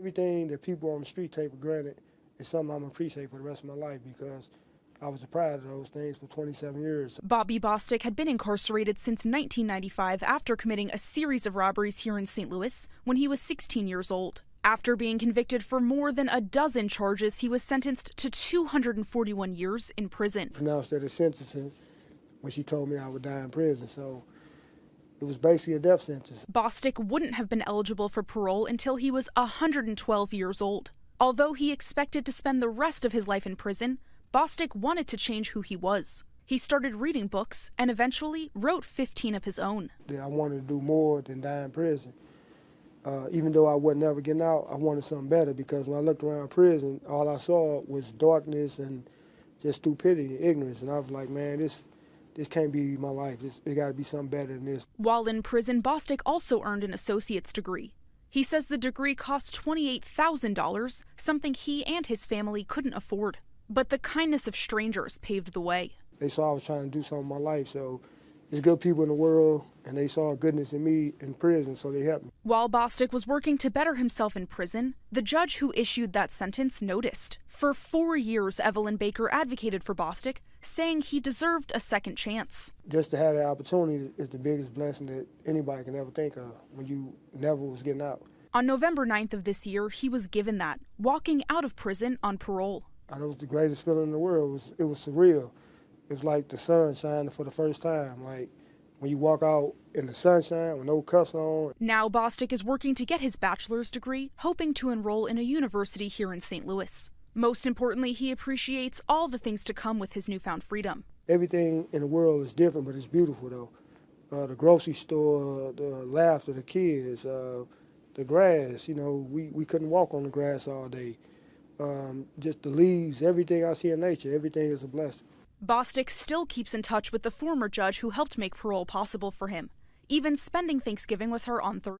Everything that people on the street take for granted is something I'm going to appreciate for the rest of my life because I was deprived of those things for 27 years. Bobby Bostic had been incarcerated since 1995 after committing a series of robberies here in St. Louis when he was 16 years old. After being convicted for more than a dozen charges, he was sentenced to 241 years in prison. Pronounced that a sentencing when she told me I would die in prison, so it was basically a death sentence. Bostic wouldn't have been eligible for parole until he was 112 years old. Although he expected to spend the rest of his life in prison, Bostic wanted to change who he was. He started reading books and eventually wrote 15 of his own. I wanted to do more than die in prison. Even though I wasn't ever getting out, I wanted something better because when I looked around prison, all I saw was darkness and just stupidity and ignorance. And I was like, man, this can't be my life. It got to be something better than this. While in prison, Bostic also earned an associate's degree. He says the degree cost $28,000, something he and his family couldn't afford. But the kindness of strangers paved the way. They saw I was trying to do something in my life, so there's good people in the world, and they saw goodness in me in prison, so they helped me. While Bostic was working to better himself in prison, the judge who issued that sentence noticed. For 4 years, Evelyn Baker advocated for Bostic, saying he deserved a second chance. Just to have that opportunity is the biggest blessing that anybody can ever think of when you never was getting out. On November 9th of this year, he was given that, walking out of prison on parole. It was the greatest feeling in the world. It was surreal. It was like the sun shining for the first time. Like when you walk out in the sunshine with no cuffs on. Now Bostic is working to get his bachelor's degree, hoping to enroll in a university here in St. Louis. Most importantly, he appreciates all the things to come with his newfound freedom. Everything in the world is different, but it's beautiful though. The grocery store, the laughter of the kids, the grass. You know, we couldn't walk on the grass all day. Just the leaves, everything I see in nature, everything is a blessing. Bostic still keeps in touch with the former judge who helped make parole possible for him, even spending Thanksgiving with her on Thursday.